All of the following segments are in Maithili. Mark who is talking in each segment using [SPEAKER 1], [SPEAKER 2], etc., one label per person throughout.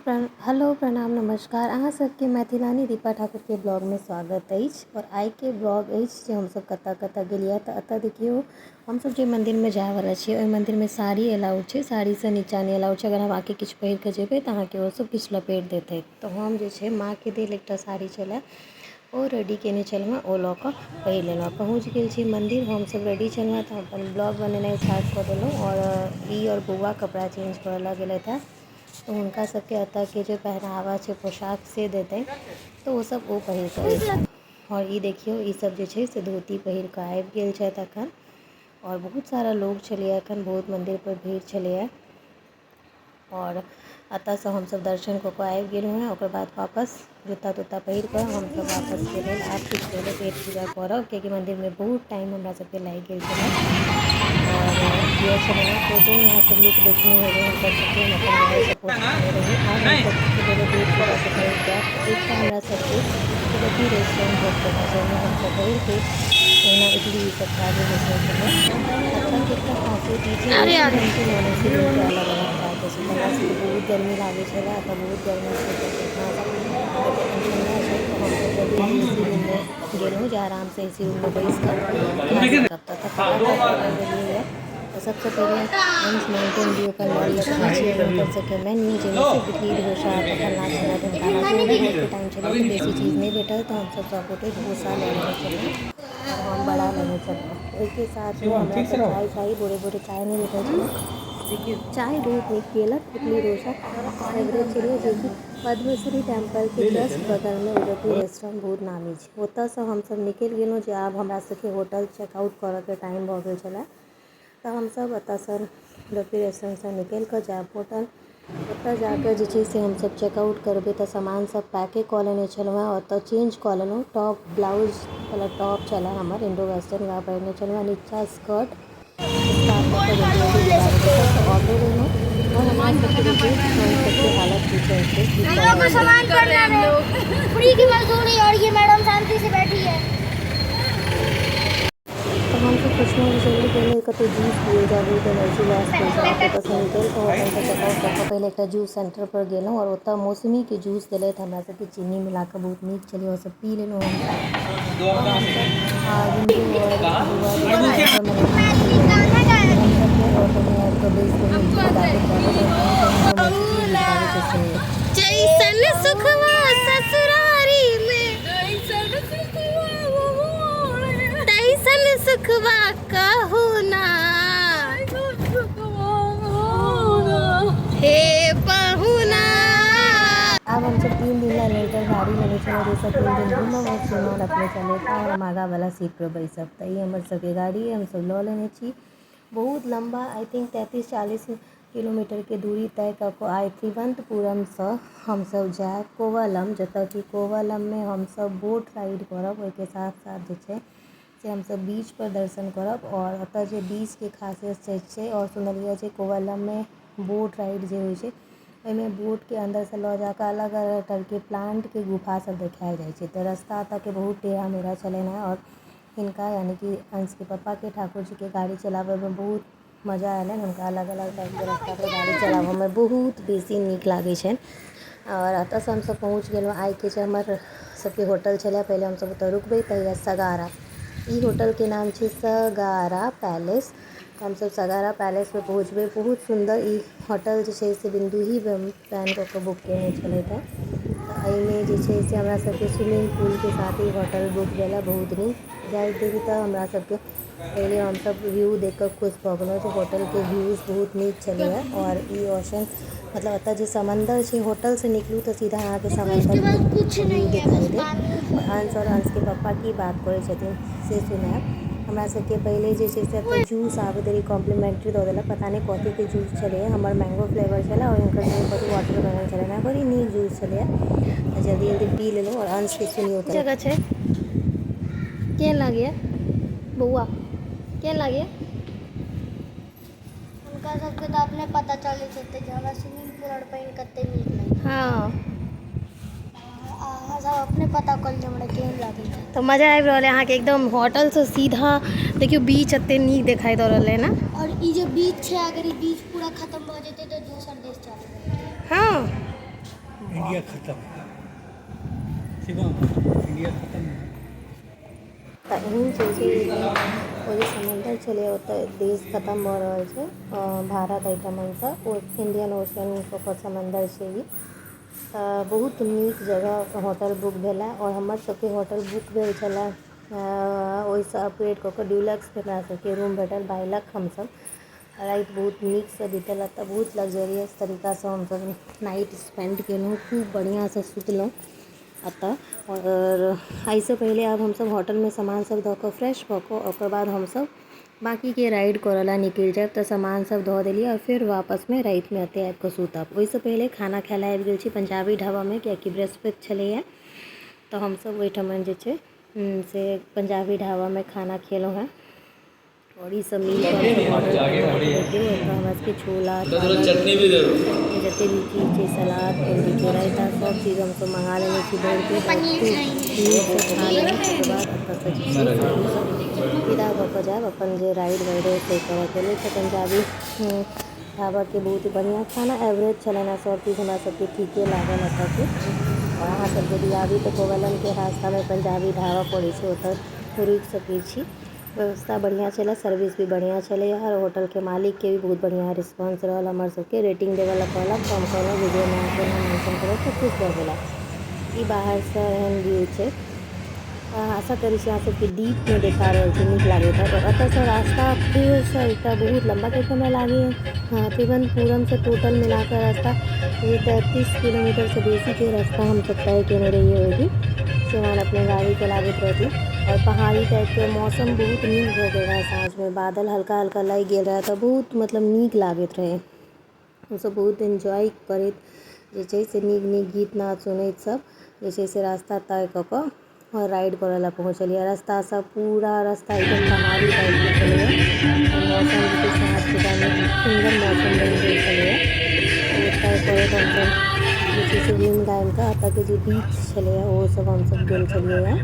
[SPEAKER 1] हेलो प्रणाम नमस्कार अहाँ सबके मैथिलानी दीपा ठाकुर के ब्लॉग में स्वागत अछि। और आई के ब्लॉग अछि जे हम सब कतऽ कतऽ गेलिए। तऽ एतऽ देखियो हम सब जे मंदिर में जाए वाला छियै ओहि मंदिर में साड़ी अलाउड छै, साड़ी से नीचा नहीं अलाउड छै। अगर हम आके किछु पहिर के जेबै तऽ अहाँके ओ सब किछु लपेट देतै। तो हम जे छै माँ के देल एकटा साड़ी छलै ओ रेडी केने छलहुँ, ओ लऽ कऽ पहिर लेलहुँ। पहुँच गेल छी मंदिर, हम सब रेडी छलहुँ तऽ अपन ब्लॉग बनेनाइ स्टार्ट कऽ देलहुँ। और ई और बौआ कपड़ा चेंज करऽ लऽ गेलथि हँ, तो हुनका सबके एतऽ के जो पहनावा छै पोशाक से देतै तो वो सब ओ पहिर कऽ अयतै। और ई देखियो ई सब जे छै से धोती पहिर कऽ आबि गेल छथि अखन। और बहुत सारा लोग छलैए अखन, बहुत मंदिर पर भीड़ छलैए। और एतऽ से हम सब दर्शन कऽ कऽ आबि गेलहुँ हैं। ओकर बाद वापस जूता तूता पहिर कऽ हम सब वापस के लेल आब किछु पहिले पेट पूजा करब, कियाकि मंदिर में बहुत टाइम हमरा सबके लागि गेल छलै। और ये छलै फोटो में अहाँ सब लुक देखने हेबै हुनकर सबके, हम अपन मोबाइल से पोस्ट केने रही। आब हम सब सबसे पहले पेट पूजा के तरफ जायब तऽ एकटा हमरा सबके तुलसी रेस्टोरेंट भेटल जाहिमे हम सब बैठ के ओहिना इडली ई सब खा लेने छलिए। एतऽ के एकटा खासियत ई छै एसी रूम के नॉन एसी रूम के अलग अलग चार्जेस छै। हमरा सबके बहुत गर्मी लागै छलै, एतऽ बहुत गर्मी छै तऽ एखन ठण्डा छै तऽ हम सब जल्दी जल्दी एसी रूम में गेलहुँ जे आराम से एसी रूम में बैस कऽ खा सकब। तऽ फटाफट ऑर्डर देलियै यऽ। तो सबसे पहले अंश माउंटेन ड्यू का लॉल देखने छियै हुनकर सबके मेन्यू, जाहिमे सिर्फ इडली डोसा तऽ फल्लाँ चिल्लाँ ढिमकाना छै। भोरके टाइम छलै तऽ बेसी चीज़ नहीं भेटल तऽ हम सब गोटे डोसा लऽ लेने छलहुँ और हम बड़ा लेने छलहुँ। ओहिके साथ में हमरा तऽ चाय चाही, भोरे भोरे चाय नहीं भेटल छलै। चाय बहुत नीक पियलक, इडली डोसा फेवरेट छलै जेकि पद्मश्री टेम्पल के जस्ट बगल में उदयपुर रेस्टोरेंट बहुत नामी छै। ओतऽसँ हम सब निकलि गेलहुँ जे आब हमरा सबके होटल चेकआउट करऽ के टाइम भऽ गेल छलै। तऽ हम सब एतऽसँ उदयपुर रेस्टोरेंटसँ निकलि कऽ जायब होटल। ओतऽ जाकर जे छै से हम सब चेकआउट करबै तऽ सामान सब पैके कऽ लेने छलहुँ हैं। ओतऽ चेंज कऽ लेलहुँ, टॉप ब्लाउज वाला टॉप छलै हमर इंडो वेस्टर्न, वएह पहिरने छलहुँ हैं। नीचा स्कर्ट स्कार्फ लऽ कऽ जल्दी जल्दी विदा भेलहुँ। ओतऽसँ ऑटो लेलहुँ और हमरा सबके देखियौ हम सबके हालत कुछ ऐसे कि
[SPEAKER 2] हम लोग को सामान कर रहे हैं, हम लोग फ्री की मजदूरी और ये मैडम शांति से बैठी है।
[SPEAKER 1] तो हम सब सोचलहुँ कि चलू पहिले कतौ जूस पियल जाय, बहुत एनर्जी लॉस भेल छलै। तऽ ओतऽसँ निकलि कऽ होटलसँ चेकआउट कऽ कऽ पहिले एकटा जूस सेंटर पर गेलहुँ और ओतऽ मौसमीके जूस देलथि हमरा सबके, चीनी मिला कऽ बहुत नीक छलै, ओ सब पी लेलहुँ हम सब। और हम सब हिंदू और बौआ दुनू वाटरमेलन जूस पी रहल छलहुँ। हम सब फेर ऑटो में आबि कऽ बैस गेलहुँ गीत गाबैत गाबैत, और कहीं कहीं तो मैथिली गीत गाबै छै सुनियौ।
[SPEAKER 2] जैसन सुखवा ससुरारी में तैसन सुखवा कहू ना हे पहुना।
[SPEAKER 1] अब हम सब 3 दिन ला रेंटल गाड़ी लेने छलहुँ, जाहिसँ 3 दिन घूमब और सामान अपने चलेता और हम आगा वाला सीट पर बैसब। तऽ ई हमर सबके गाड़ी है, हम सब लऽ लेने छी। बहुत लम्बा आई थिंक 33-40 किलोमीटर के दूरी तय कऽ कऽ आइ तिरुवनंतपुरमसँ हम सब जायब कोवलम, जतऽ कि कोवलम में हम सब बोट राइड करब। ओहिके साथ साथ जे छै से हम सब बीच पर दर्शन करब। और एतऽ जे बीच के खासियत छै और सुनलिए जे कोवलम में बोट राइड जे होइ छै ओहिमे बोटके अन्दरसँ लऽ जाकऽ अलग अलग तरहके प्लांटके गुफा सब देखायल जाइ छै। तऽ रास्ता एतऽके बहुत टेढ़ा मेढ़ा छलै हैं और हिनका यानी कि अंश के पप्पा के ठाकुर जी के गाड़ी चलाबऽ में बहुत मजा एलनि। हुनका अलग अलग टाइपके रास्ता पर गाड़ी चलाबऽ में बहुत बेसी नीक लागै छनि। और एतऽसँ हम सब पहुँच गेलहुँ। आइके जे हमर सबके होटल छलै, पहिले हम सब ओतऽ रुकबै तऽ सगारा, ई होटल के नाम छै सगारा पैलेस। हम सब सगारा पैलेस में पहुँचबै। बहुत सुंदर ई होटल जे छै से बिन्दुही प्लान कऽ कऽ बुक केने छलथि हैं। तऽ एहिमे जे छै से हमरा सबके स्विमिंग पूलके साथ ही होटल बुक भेलै, बहुत नीक। जाइत देरी तऽ हमरा सबके पहिले हम सब व्यू देख कऽ खुश भऽ गेलहुँ जे होटलके व्यूज बहुत नीक छलैए। और ई ओशन मतलब एतऽ जे समंदर छै, होटलसँ निकलू तऽ सीधा अहाँके समंदर व्यू दिखाई देत। और अंश और अंश के पप्पा की बात करै छथिन से सुनायब। हमरा सबके पहिले जे छै से एतऽ जूस आबैत देरी कॉम्प्लीमेंट्री दऽ देलक, पता नहि कथीके जूस छलै, हमर मैंगो फ्लेवर छलै और हिनकर सबके कथी वाटरमेलन छलै। बड़ी नीक जूस छलै, जल्दी जल्दी पी लेलहुँ। और अंश के सुनियौ जगह छै केहन लागैए बौआ, केहन लागैए?
[SPEAKER 2] हुनका सबके तऽ अपने पता चलैत हेतै जे हमरा स्विमिंग पूल और पानि कते नीक लागैए।
[SPEAKER 1] हाँ
[SPEAKER 2] अहाँ सब अपने पता कऽ लिअ हमरा केहन लागैए।
[SPEAKER 1] तो मजा आबि रहल है अहाँके एकदम। होटलसँ सीधा देखियौ बीच एते नीक देखाई दऽ रहल है ना।
[SPEAKER 2] और ई जे बीच छै, अगर ई बीच पूरा खत्म भऽ जेतै तऽ दोसर देश चलबै।
[SPEAKER 1] हाँ
[SPEAKER 3] इंडिया खत्म शिवम इंडिया खत्म
[SPEAKER 1] तऽ एहन छै जे ओ जे समुंदर छलै ओतऽ देश खत्म भऽ रहल छै भारत एहिठमनसँ ओ इंडियन ओशन ओकर समंदर छै ई बहुत नीक जगह होटल बुक भेलै आओर हमर सबके होटल बुक भेल छलै ओहिसँ अपग्रेड कऽ कऽ डिलक्स हमरा सबके रूम भेटल बाइ लक हमसब राति बहुत नीकसँ बीतल एतऽ बहुत लग्जरियस तरीकासँ हमसब नाइट स्पेंड केलहुँ खूब बढ़िआँसँ सुतलहुँ एतऽ और एहिसँ पहिले आब हमसब होटलमे सामान सब दऽ कऽ फ्रेश भऽ कऽ ओकर बाद हमसब बाकीके राइड करऽ लए निकलि जायब तऽ सामान सब धऽ देलियै आओर फेर वापसमे रातिमे एतऽ आबि कऽ सुतब ओहिसँ पहिले खाना खाय लए आबि गेल छी पंजाबी ढाबामे कियाकि बृहस्पति छलैए तऽ हमसब ओहिठमन जे छै से पंजाबी ढाबामे खाना खेलहुँ हेँ और ई सब मिल कऽ ऑर्डर देखियौ एतऽ हमरा सबके छोला चटनी भी जते भी चीज छै सलाद भिंडीके रायता सब चीज हमसब मंगा लेने छी भरिके नीकसँ खा लेलहुँ ओकर बाद एतऽसँ जे छै से हमसब विदा भऽ कऽ जायब अपन जे राइड वाइड अइ से करऽके लेल तऽ पंजाबी ढाबाके बहुत बढ़िआँ खाना एवरेज छलनि हेँ सब चीज हमरा सबके ठीके लागल एतऽके और अहाँ सब यदि आबी तऽ कोवलमके रास्तामे पंजाबी ढाबा पड़ै छै ओतऽ रुकि सकै छी व्यवस्था बढ़िया छलै सर्विस भी बढ़िया छलै और होटल के मालिक के भी बहुत बढ़िया रिस्पांस रहल हमर सबके रेटिंग देवला कहलक तऽ हम कहलहुँ वीडियोमे अहाँके नाम मेंशन करब तऽ खुश भऽ गेला ई बाहरसँ एहन व्यू छै आशा करै छी अहाँ सबके डीपमे देखा रहल छी नीक लागैत हैत और एतऽसँ रास्ता फेरसँ एकटा बहुत लम्बा कियाकि हमरा लागैए त्रिवेणपुरमसँ टोटल मिलाकर रास्ता 33 किलोमीटरसँ बेसीके रास्ता हमसब तय केने रहिए ओहि दिन से हमरा अपने गाड़ी चलाबैत रहती और पहाड़ी टाइपके मौसम बहुत नीक भऽ गेल रहै साँझमे बादल हल्का हल्का लागि गेल रहै तऽ बहुत मतलब नीक लागैत रहै हमसब बहुत एन्जॉय करैत जे छै से नीक नीक गीत नाद सुनैत सब जे छै से रास्ता तय कऽ कऽ और राइड करऽ लए पहुँचलियै रास्तासँ पूरा रास्ता एकदम पहाड़ी टाइपके छलैए और मौसम जे छै साँझके टाइममे सुन्दर मौसम बनि गेल छलैए तय करैत हमसब जे छै से घुमि घामि कऽ एतऽके जे बीच छलैए ओहो सब हमसब गेल छलियै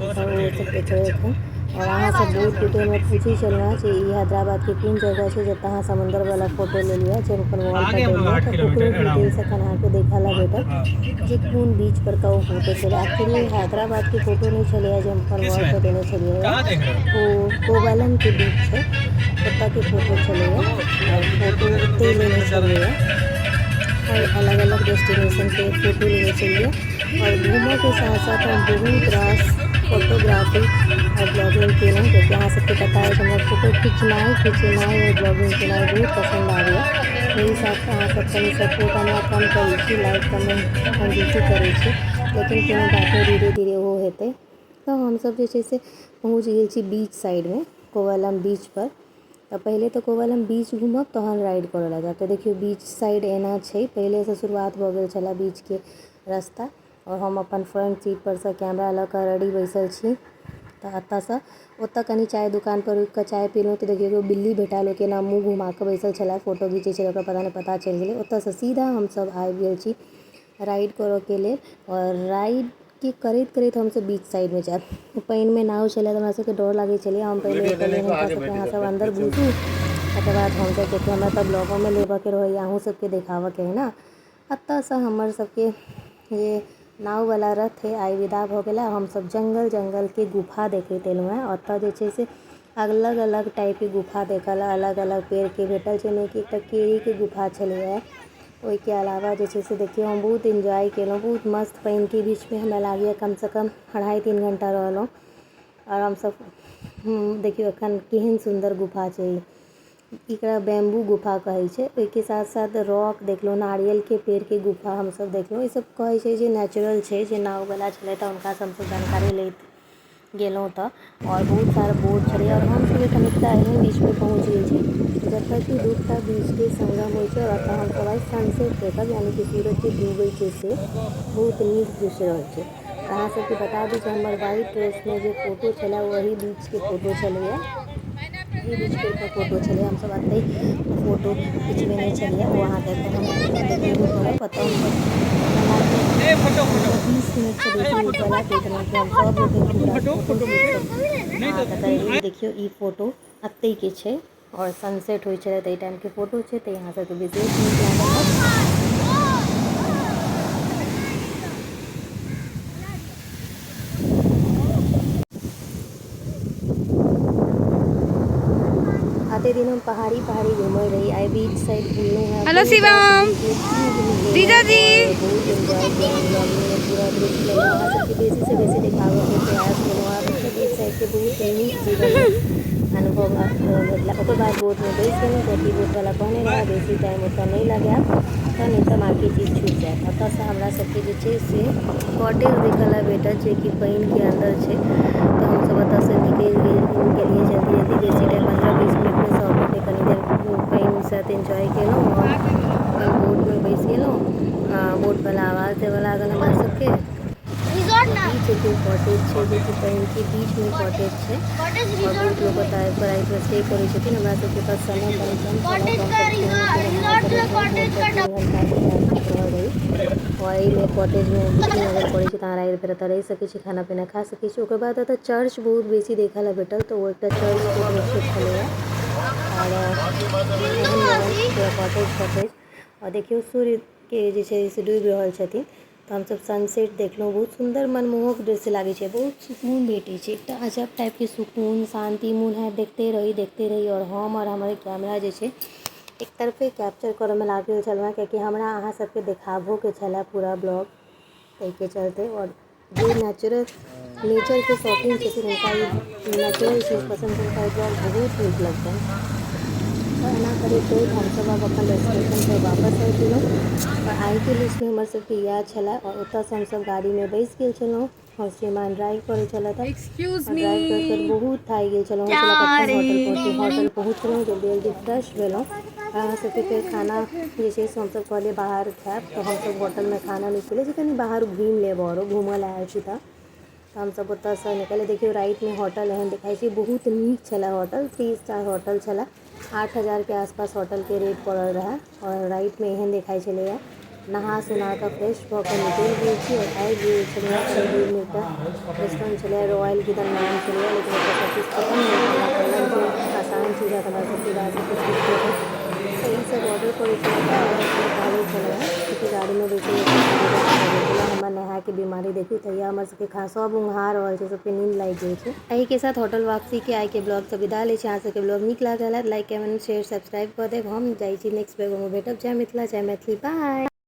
[SPEAKER 1] तऽ ओ सब देखबै एखन और अहाँ सब बहुत गोटे हमरा पूछै छलहुँ हेँ जे ई हैदराबादके कोन जगह छै जतऽ अहाँ समुन्दरवला फोटो लेलियै जे हम अपन वॉल पर देलियै तऽ ओकरो डिटेल्स एखन अहाँके देखऽ लए भेटत जे कोन बीच पर का ओ फोटो छलै एक्चुअली हैदराबादके फोटो नहीं छलैए जे हम अपन वॉल पर देने छलियै ओ कोवलमके बीच छै ओतऽके फोटो छलैए और फोटो ओतहि लेने छलियै और अलग अलग डेस्टिनेशनके फ़ोटो लेने छलिए और घूमऽ के साथ साथ हम बहुत रास फोटोग्राफी और ब्लॉगिंग केलहुँ कियाकि अहाँ सबके पता है हमरा फोटो खिचनाइ और ब्लॉगिंग केनाइ बहुत पसंद आबैए एहि हिसाबसँ अहाँ सब कनि सपोर्ट हमरा कम करै छी लाइक कमेंट हम बेसी करै छी लेकिन कोनो बात नहीं धीरे धीरे ओहो हेतै तऽ हमसब जे छै से पहुँच गेल छी बीच साइडमे कोवलम बीच पर तऽ पहिले तऽ कोवलम बीच घूमब तहन राइड करऽ लए जायब तऽ देखियौ बीच साइड एना छै पहिलेसँ शुरुआत भऽ गेल छलै बीचके रास्ता और हम अपन फ्रंट सीट पर से कैमरा लऽ कऽ रेडी बैसल छी तऽ एतऽसँ ओतऽ कनि चाय दुकान पर रुकि कऽ चाय पीलहुँ तऽ देखियौ एगो बिल्ली भेटल ओ केना मुँह घुमा कऽ बैसल छलै फोटो घीचै छलै ओकरा पता नहि पता चलि गेलै ओतऽसँ सीधा हमसब आबि गेल छी राइड करऽके लेल और राइडके करैत करैत हमसब बीच साइडमे जायब पानिमे नाव छलै तऽ हमरा सबके डर लागै छलै हम पहिले कहलियै हुनका सबके अहाँ सब अंदर घुसू तकर बाद हमसब कियाकि हमरा तऽ ब्लॉगोमे लेबऽके रहैए अहूँ सबके देखाबऽके है ने एतऽसँ हमर सबके जे नाववला रथ है आइ विदा भऽ गेला हमसब जंगलके गुफा देखैत एलहुँ हेँ ओतऽ जे छै से अलग अलग टाइपके गुफा देखल अलग अलग पेड़के भेटल छै जेनाकि एकटा केरीके गुफा छलैए ओहिके अलावा जे छै से देखियौ हम बहुत एन्जॉय केलहुँ बहुत मस्त पानिके बीचमे हमरा लागैए कमसँ कम 2.5-3 घंटा रहलहुँ और हमसब देखियौ एखन केहन सुन्दर गुफा छै एकरा बैम्बू गुफा कहै छै ओहिके साथ साथ रॉक देखलहुँ नारियलके पेड़के गुफा हमसब देखलहुँ ई सब कहै छै जे नेचुरल छै जे नाववला छलै तऽ हुनकासँ हमसब जानकारी लैत गेलहुँ तऽ और बहुत सारा बोट छलै और हमसब एखन एकटा एहन बीचमे पहुँच गेल छी जतऽ कि दूटा बीचके संगम होइ छै और ओतऽ हमसब आइ सनसेट देखब यानी कि सूरज जे डूबै छै से बहुत नीक दृश्य रहै छै अहाँ सबके बता दी जे हमर वाइट ड्रेसमे जे फोटो छलै वही बीचके फोटो छलैए ई बीच परके फोटो छलै हमसब एतहि फोटो खिचबेने छलिए ओ अहाँके एखन हम देखेबो करब ओतऽ हमसब हमरा लागैए 20 मिनटसँ बेसी उठवला ताहि कि हम सब गोटे खूब रास फोटो खींचब अहाँके देखियौ ई फोटो एतहिके छै और सनसेट होइ छलै ताहि टाइमके फोटो छै तऽ अहाँ सबके विशेष नीक लागल हैत पूरे दिन हम पहाड़ी घूमल रही। आई बीच साइड घूमने हैं।
[SPEAKER 4] हेलो शिवम, जीजा जी।
[SPEAKER 1] बहुत एंजॉय किया ब्लॉगिंग में, पूरा दृश्य लेना वहाँ सबके बेसी से बेसी दिखावे के प्रयास केलहुँ। आ बीच साइड के बहुत नीक जीवन अनुभव भेटला। ओकर बाद बोट में बैस गेलहुँ, कियाकि बोटवला कहने रहा बेसी टाइम ओतऽ नहीं लगाएब, तऽ नहीं तऽ बाकी चीज छूट जाएत। ओतऽसँ हमरा सबके जे छै से कॉटेज देखऽ ला भेटल, जे कि पानिके अंदर छै। तऽ हमसब ओतऽसँ निकलि गेलिए जल्दी बेसी टाइम 15-20 मिनट में सब गोटे कनी देर पानिके साथ एंजॉय केलहुँ और अपन बोट में बैस गेलहुँ। बोटवला आवाज़ देबऽ लागल हमरा सबके।
[SPEAKER 2] रिजॉर्ट ना
[SPEAKER 1] बीच के कॉटेज छै, जे कि पानि के बीच में कॉटेज छै
[SPEAKER 2] कॉटेज
[SPEAKER 1] और बहुत लोग ओतऽ आबि कऽ रातिमे स्टे करै छथिन। हमरा सबके पास समय कम
[SPEAKER 2] कॉटेज का रिजॉर्ट का
[SPEAKER 1] और एहिमे कॉटेजमे बुकिंग अगर करै छी तऽ अहाँ राति भर एतऽ रहि सकै छी, खाना पीना खा सकै छी। ओकर बाद एतऽ चर्च बहुत बेसी देखऽ ला भेटल, तऽ ओ एकटा चर्चके दृश्य छलैए। और कॉटेज और देखियौ सूर्यके जे छै से डूबि रहल छथिन। तऽ हमसब सनसेट देखलहुँ, बहुत सुंदर मनमोहक दृश्य लागै छै, बहुत सुकून भेटै छै, एकटा अजब टाइपके सुकून शांति, मोन है देखते रही। और हम और हमर कैमरा जे छै एक तरफे कैप्चर करऽमे लागल छलहुँ, कियाकि हमरा अहाँ सबके देखाबोके छलै पूरा ब्लॉग, ताहिके चलते। और जे नेचरके शौकीन छथिन हुनका ई नेचुरल चीज पसंद छै, हुनका ई ब्लॉग बहुत नीक लगतनि। और एना करैत हमसब अब अपन डेस्टिनेशन पर वापस आबि गेलहुँ। और आइके लिस्टमे हमर सबके इएह छलै। और ओतऽसँ हमसब गाड़ीमे बैसि गेल छलहुँ और श्रीमान ड्राइव करै छलथि। और ड्राइव करैत बहुत थाकि गेल छलहुँ। हम छलहुँ कखन होटल पहुँचलहुँ, जल्दी फ्रेश भेलहुँ। अहाँ सबके फेर खाना जे छै से हमसब कहलिए बाहर खाएब, तऽ हमसब होटलमे खाना नहि खेलिए, जे कनि बाहर घुमि लेब और घूमऽ ला आयल छी तऽ हमसब ओतऽसँ निकलि। देखियौ रातिमे होटल एहन देखाइ छै, बहुत नीक छलै होटल, 3 स्टार होटल छलै। 8,000 के आसपास होटल के रेट पड़ल रहा। और रात में एहन देखाई छलैया। नहा सुना कऽ फ्रेश भऽ कऽ निकलि गेल छी और आबि गेल छलहुँ कनि दूरमे एकटा रेस्टोरेंट छलै, रॉयल किचन नाम छलै, लेकिन ओतऽ सब चीज खत्म नहि हमरा कहलक जे आसान चीज है हमरा सबके गाछ किछु भेटत, तऽ ई सब ऑर्डर करै छलहुँ। तऽ हमरा सबके कहले छलहुँ कि गाड़ीमे बैसल हमरा नहाके बीमारी देखी, तहिया हमर सबके सब उङ्घा रहल छै, सबके नींद लागि गेल छै। एहि के साथ होटल वापसी के आइ के ब्लॉग से विदा लै छी। अहाँ सबके ब्लॉग नीक लागल है लाइक कमेंट शेयर सब्सक्राइब कऽ देब। हम जाइ छी नेक्स्ट ब्लॉगमे भेटब। जय मिथिला जय मैथिली, बाय।